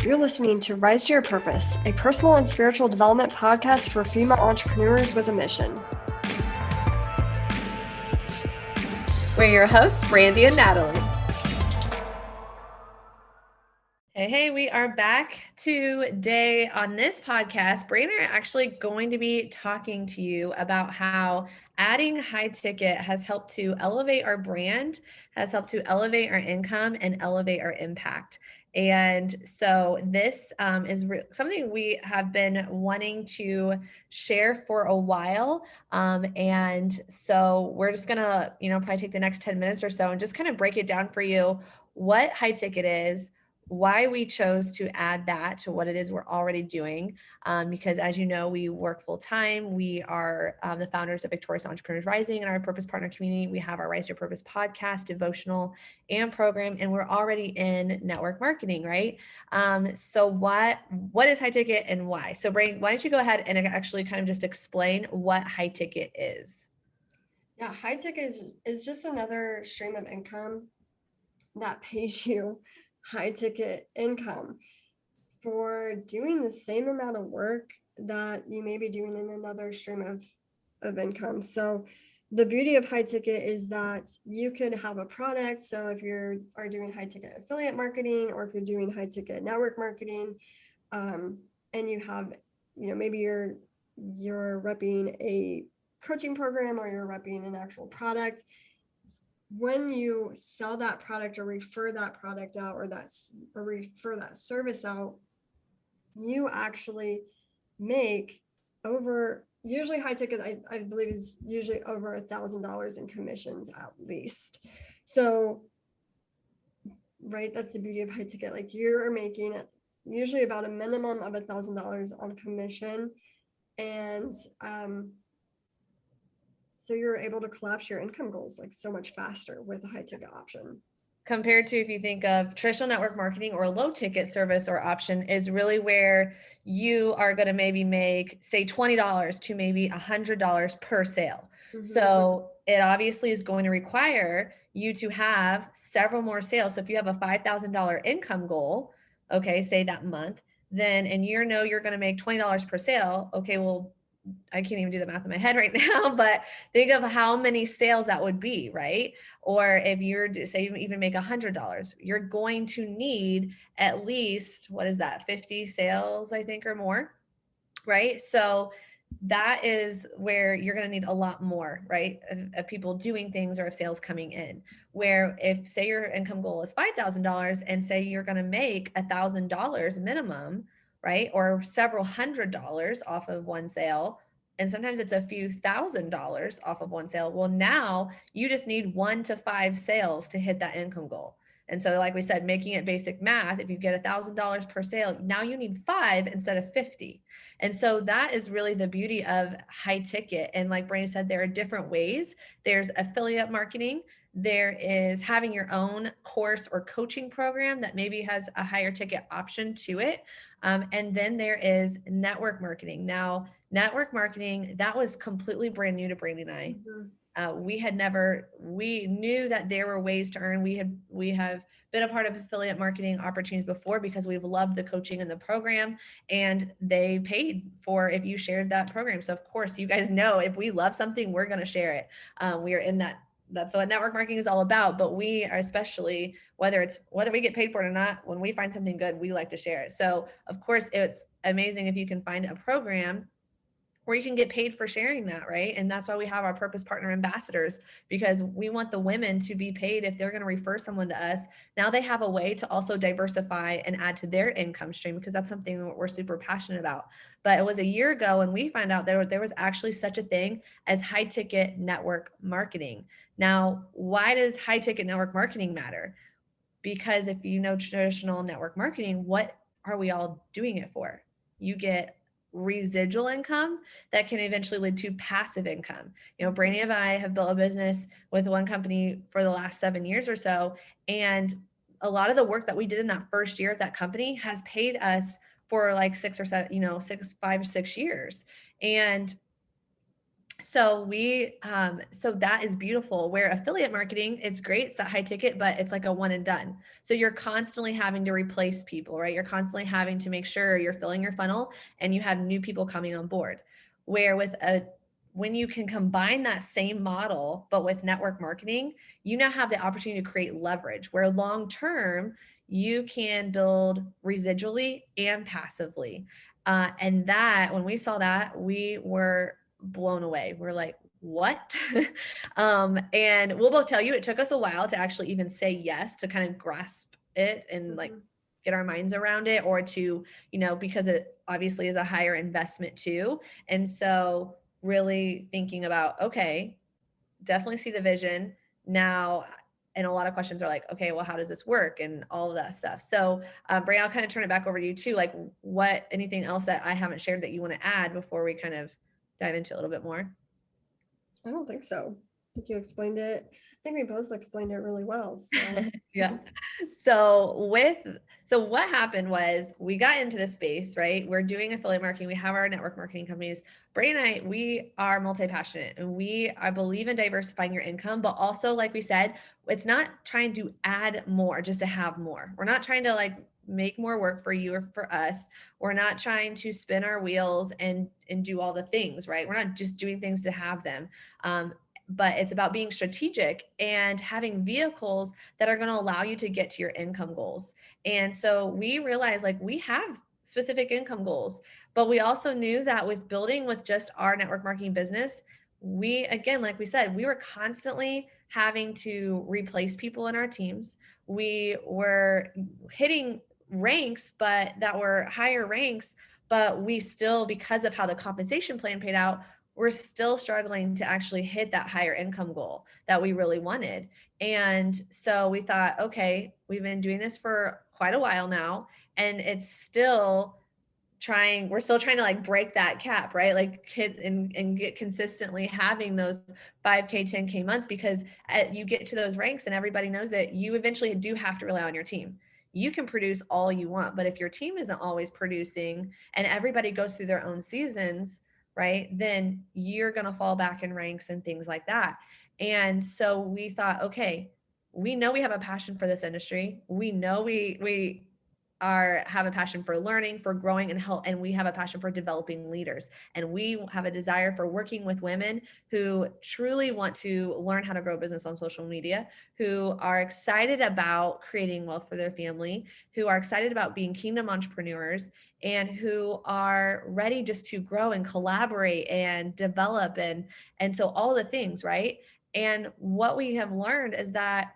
You're listening to Rise to Your Purpose, a personal and spiritual development podcast for female entrepreneurs with a mission. We're your hosts, Brandie and Natalie. Hey, we are back today on this podcast. Brandie and I are actually going to be talking to you about how adding high ticket has helped to elevate our brand, has helped to elevate our income and elevate our impact. And so this is something we have been wanting to share for a while. And so we're just going to, probably take the next 10 minutes or so and just kind of break it down for you what high ticket is, why we chose to add that to what it is we're already doing. Because as you know, we work full time. We are the founders of Victorious Entrepreneurs Rising and our purpose partner community. We have our Rise to Your Purpose podcast, devotional, and program, and we're already in network marketing, right? So what is high ticket and why? So Brandie, why don't you go ahead and actually kind of just explain what high ticket is? Yeah, high ticket is just another stream of income that pays you high ticket income for doing the same amount of work that you may be doing in another stream of income. So the beauty of high ticket is that you could have a product. So if you are doing high ticket affiliate marketing, or if you're doing high ticket network marketing, and you have, maybe you're repping a coaching program or you're repping an actual product. When you sell that product or refer that product out or refer that service out, you actually make usually high ticket, I believe, is usually over $1,000 in commissions at least. So, right, that's the beauty of high ticket. Like, you're making usually about a minimum of $1,000 on commission, and so you're able to collapse your income goals like so much faster with a high ticket option. Compared to if you think of traditional network marketing or a low ticket service or option, is really where you are going to maybe make, say, $20 to maybe $100 per sale. Mm-hmm. So it obviously is going to require you to have several more sales. So if you have a $5,000 income goal, okay, say that month, then, and you're going to make $20 per sale. Okay, well, I can't even do the math in my head right now, but think of how many sales that would be, right? Or if you're, say, you even make $100, you're going to need at least, 50 sales, I think, or more, right? So that is where you're going to need a lot more, right? Of people doing things or of sales coming in. Where if, say, your income goal is $5,000 and say you're going to make $1,000 minimum, right? Or several $100s off of one sale. And sometimes it's a few $1,000s off of one sale. Well, now you just need 1 to 5 sales to hit that income goal. And so, like we said, making it basic math, if you get $1,000 per sale, now you need 5 instead of 50. And so that is really the beauty of high ticket. And like Brandie said, there are different ways. There's affiliate marketing. There is having your own course or coaching program that maybe has a higher ticket option to it. And then there is network marketing. Now, network marketing, that was completely brand new to Brandie and I. Mm-hmm. We knew that there were ways to earn. We have been a part of affiliate marketing opportunities before because we've loved the coaching and the program, and they paid for if you shared that program. So of course, you guys know, if we love something, we're going to share it. We are in that's what network marketing is all about. But we are, especially whether we get paid for it or not, when we find something good, we like to share it. So of course, it's amazing if you can find a program where you can get paid for sharing that, right? And that's why we have our purpose partner ambassadors, because we want the women to be paid if they're going to refer someone to us. Now they have a way to also diversify and add to their income stream, because that's something that we're super passionate about. But it was a year ago when we found out there was actually such a thing as high ticket network marketing. Now, why does high ticket network marketing matter? Because if you know traditional network marketing, what are we all doing it for? You get residual income that can eventually lead to passive income. Brandie and I have built a business with one company for the last 7 years or so. And a lot of the work that we did in that first year at that company has paid us for like 5 or 6 years. And So that is beautiful. Where affiliate marketing, it's great, it's that high ticket, but it's like a one and done. So you're constantly having to replace people, right? You're constantly having to make sure you're filling your funnel and you have new people coming on board. Where when you can combine that same model but with network marketing, you now have the opportunity to create leverage where long term you can build residually and passively. And that, when we saw that, we were blown away. We're like, what? And we'll both tell you it took us a while to actually even say yes, to kind of grasp it and like Mhm. get our minds around it, or to, because it obviously is a higher investment too. And so really thinking about, okay, definitely see the vision now. And a lot of questions are like, okay, well, how does this work and all of that stuff. So Bray, I'll kind of turn it back over to you too. Like, anything else that I haven't shared that you want to add before we kind of dive into a little bit more? I don't think so. I think you explained it. I think we both explained it really well. So Yeah. So what happened was we got into this space, right? We're doing affiliate marketing. We have our network marketing companies. Bray and I, we are multi-passionate, and I believe in diversifying your income, but also, like we said, it's not trying to add more just to have more. We're not trying to like make more work for you or for us. We're not trying to spin our wheels and do all the things, right? We're not just doing things to have them. But it's about being strategic and having vehicles that are going to allow you to get to your income goals. And so we realized like we have specific income goals, but we also knew that with building with just our network marketing business, we, again, like we said, we were constantly having to replace people in our teams. We were hitting ranks, but that were higher ranks, but we still, because of how the compensation plan paid out, we're still struggling to actually hit that higher income goal that we really wanted. And so we thought, okay, we've been doing this for quite a while now, and we're still trying to like break that cap, right? Like hit and get consistently having those 5K, 10K months, because you get to those ranks and everybody knows that you eventually do have to rely on your team. You can produce all you want, but if your team isn't always producing and everybody goes through their own seasons, right, then you're going to fall back in ranks and things like that. And so we thought, okay, we know we have a passion for this industry. We know we have a passion for learning, for growing, and help, and we have a passion for developing leaders, and we have a desire for working with women who truly want to learn how to grow business on social media, who are excited about creating wealth for their family, who are excited about being kingdom entrepreneurs, and who are ready just to grow and collaborate and develop, and so all the things, right? And what we have learned is that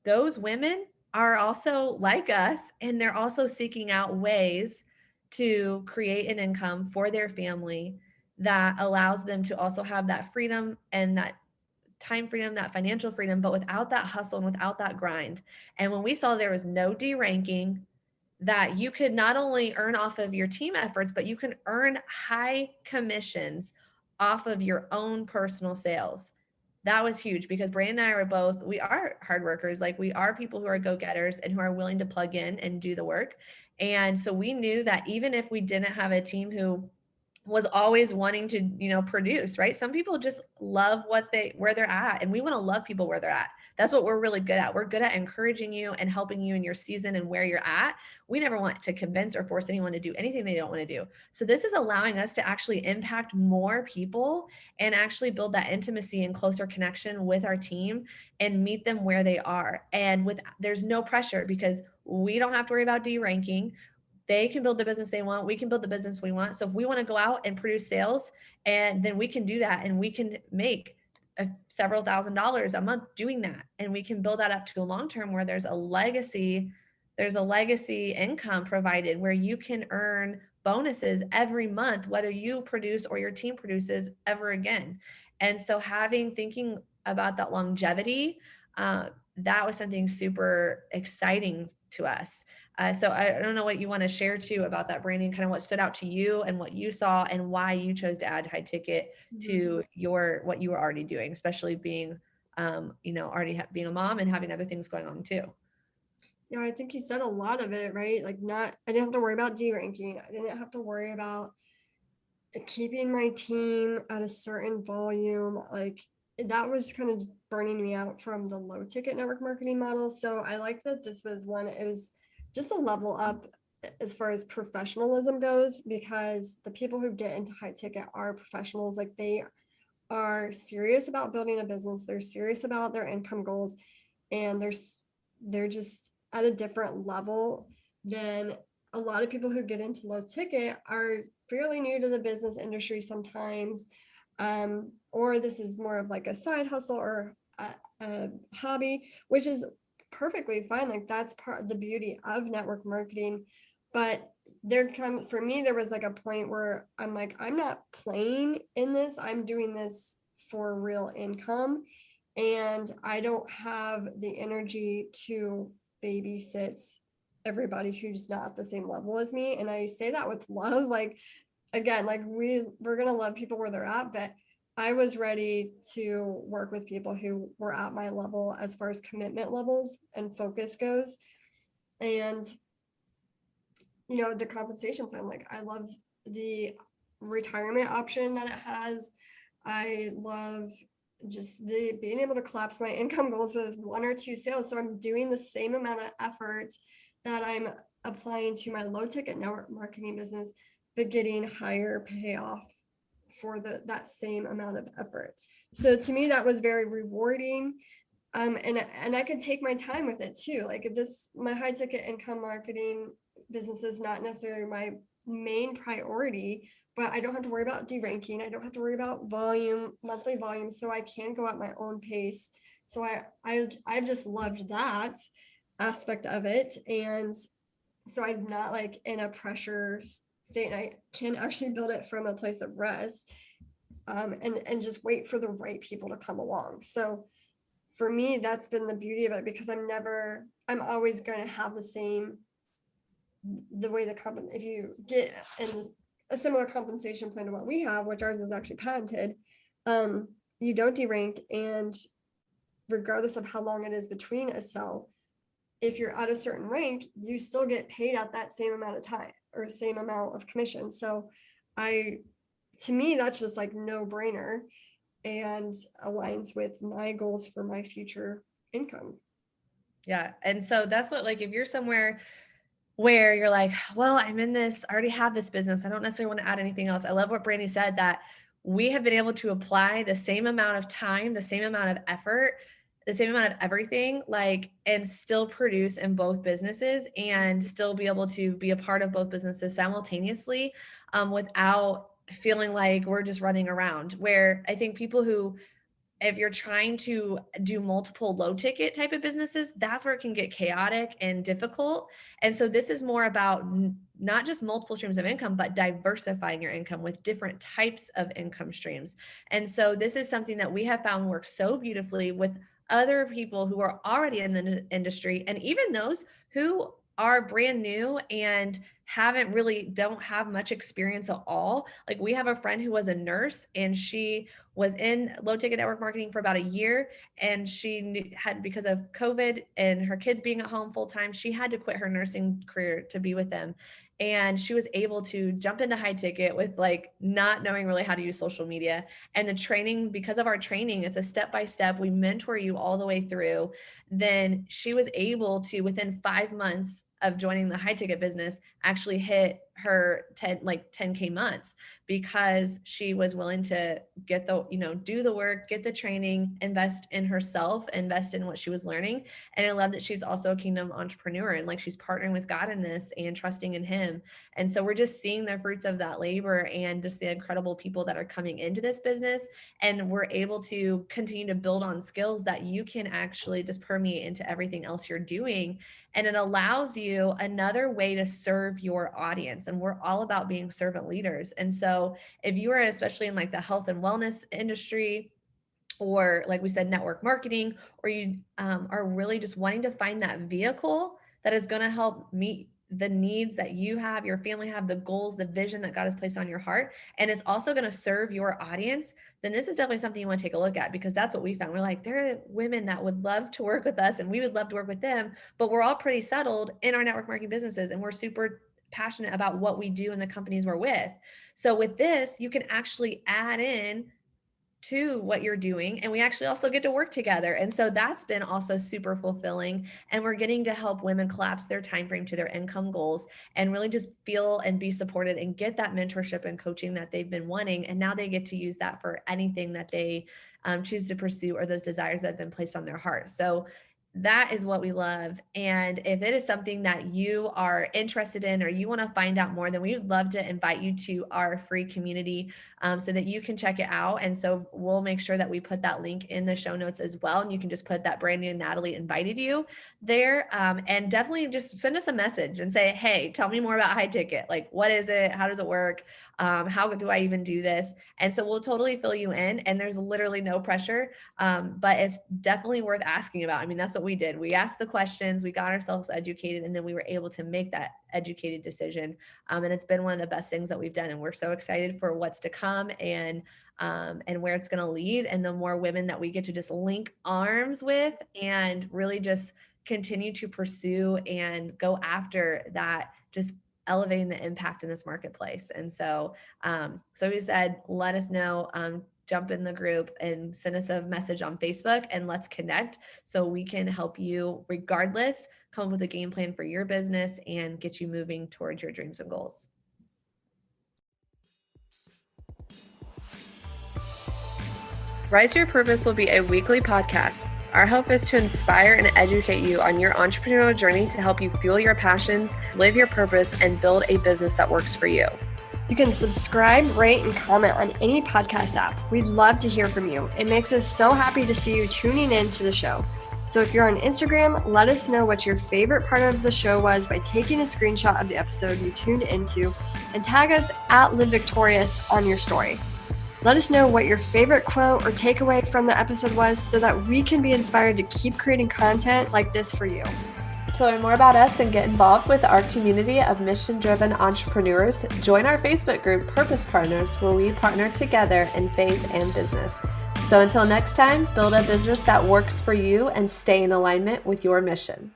those women are also like us, and they're also seeking out ways to create an income for their family that allows them to also have that freedom and that time freedom, that financial freedom, but without that hustle and without that grind. And when we saw there was no deranking, that you could not only earn off of your team efforts, but you can earn high commissions off of your own personal sales. That was huge, because Brandon and I we are hard workers. Like, we are people who are go-getters and who are willing to plug in and do the work. And so we knew that even if we didn't have a team who was always wanting to, produce, right? Some people just love where they're at, and we want to love people where they're at. That's what we're really good at. We're good at encouraging you and helping you in your season and where you're at. We never want to convince or force anyone to do anything they don't want to do. So this is allowing us to actually impact more people and actually build that intimacy and closer connection with our team and meet them where they are. And there's no pressure, because we don't have to worry about deranking. They can build the business they want. We can build the business we want. So if we want to go out and produce sales, and then we can do that, and we can make several $1,000s a month doing that. And we can build that up to a long term where there's a legacy income provided, where you can earn bonuses every month, whether you produce or your team produces ever again. And so thinking about that longevity, that was something super exciting to us. So I don't know what you want to share too about that, Branding, kind of what stood out to you and what you saw and why you chose to add high ticket to what you were already doing, especially being, being a mom and having other things going on too. Yeah, I think you said a lot of it, right? Like, I didn't have to worry about deranking. I didn't have to worry about keeping my team at a certain volume, like that was kind of burning me out from the low ticket network marketing model. So I like that this was one, it was just a level up as far as professionalism goes, because the people who get into high ticket are professionals. Like they are serious about building a business, they're serious about their income goals, and they're just at a different level than a lot of people who get into low ticket are fairly new to the business industry sometimes, or this is more of like a side hustle or a hobby, which is perfectly fine. Like that's part of the beauty of network marketing. But there comes, for me, there was like a point where I'm like, I'm not playing in this, I'm doing this for real income, and I don't have the energy to babysit everybody who's not at the same level as me. And I say that with love. Like again, like we're gonna love people where they're at, but I was ready to work with people who were at my level as far as commitment levels and focus goes. And the compensation plan, like I love the retirement option that it has. I love just the being able to collapse my income goals with one or two sales. So I'm doing the same amount of effort that I'm applying to my low ticket network marketing business, but getting higher payoff for that same amount of effort. So to me, that was very rewarding. And I could take my time with it too. Like this, my high ticket income marketing business is not necessarily my main priority, but I don't have to worry about deranking. I don't have to worry about volume, monthly volume, so I can go at my own pace. So I've just loved that aspect of it, and so I'm not like in a pressure state, and I can actually build it from a place of rest, and just wait for the right people to come along. So for me, that's been the beauty of it, because I'm always going to have the way the company, if you get in a similar compensation plan to what we have, which ours is actually patented, you don't derank. And regardless of how long it is between a sell, if you're at a certain rank, you still get paid at that same amount of time or same amount of commission. So to me, that's just like no brainer and aligns with my goals for my future income. Yeah. And so that's what, like, if you're somewhere where you're like, well, I'm in this, I already have this business, I don't necessarily want to add anything else. I love what Brandie said, that we have been able to apply the same amount of time, the same amount of effort, the same amount of everything, like, and still produce in both businesses and still be able to be a part of both businesses simultaneously, without feeling like we're just running around. Where I think people who, if you're trying to do multiple low ticket type of businesses, that's where it can get chaotic and difficult. And so this is more about not just multiple streams of income, but diversifying your income with different types of income streams. And so this is something that we have found works so beautifully with other people who are already in the industry, and even those who are brand new and don't have much experience at all. Like, we have a friend who was a nurse, and she was in low ticket network marketing for about a year, and she had, because of COVID and her kids being at home full time, she had to quit her nursing career to be with them. And she was able to jump into high ticket with like not knowing really how to use social media. And the training, because of our training, it's a step by step, we mentor you all the way through. Then she was able to, within 5 months of joining the high ticket business, actually hit her 10K months, because she was willing to get do the work, get the training, invest in herself, invest in what she was learning. And I love that she's also a kingdom entrepreneur, and like, she's partnering with God in this and trusting in him. And so we're just seeing the fruits of that labor and just the incredible people that are coming into this business. And we're able to continue to build on skills that you can actually just permeate into everything else you're doing. And it allows you another way to serve your audience. And we're all about being servant leaders. And so if you are, especially in like the health and wellness industry, or like we said, network marketing, or you are really just wanting to find that vehicle that is going to help meet the needs that you have, your family have, the goals, the vision that God has placed on your heart, and it's also going to serve your audience, then this is definitely something you want to take a look at, because that's what we found. We're like, there are women that would love to work with us, and we would love to work with them, but we're all pretty settled in our network marketing businesses, and we're super passionate about what we do in the companies we're with. So with this, you can actually add in to what you're doing, and we actually also get to work together. And so that's been also super fulfilling, and we're getting to help women collapse their time frame to their income goals and really just feel and be supported and get that mentorship and coaching that they've been wanting. And now they get to use that for anything that they choose to pursue, or those desires that have been placed on their heart. So that is what we love. And if it is something that you are interested in, or you want to find out more, then we would love to invite you to our free community, so that you can check it out. And so we'll make sure that we put that link in the show notes as well. And you can just put that Brandie and Natalie invited you there. And definitely just send us a message and say, hey, tell me more about High Ticket. Like, what is it? How does it work? How do I even do this? And so we'll totally fill you in, and there's literally no pressure, but it's definitely worth asking about. I mean, that's what we did. We asked the questions, we got ourselves educated, and then we were able to make that educated decision. And it's been one of the best things that we've done. And we're so excited for what's to come, and where it's going to lead, and the more women that we get to just link arms with and really just continue to pursue and go after that, just elevating the impact in this marketplace. And so, so we said, let us know, jump in the group and send us a message on Facebook, and let's connect so we can help you regardless, come up with a game plan for your business and get you moving towards your dreams and goals. Rise to Your Purpose will be a weekly podcast. Our hope is to inspire and educate you on your entrepreneurial journey to help you fuel your passions, live your purpose, and build a business that works for you. You can subscribe, rate, and comment on any podcast app. We'd love to hear from you. It makes us so happy to see you tuning in to the show. So if you're on Instagram, let us know what your favorite part of the show was by taking a screenshot of the episode you tuned into and tag us at Live Victorious on your story. Let us know what your favorite quote or takeaway from the episode was so that we can be inspired to keep creating content like this for you. To learn more about us and get involved with our community of mission-driven entrepreneurs, join our Facebook group, Purpose Partners, where we partner together in faith and business. So until next time, build a business that works for you and stay in alignment with your mission.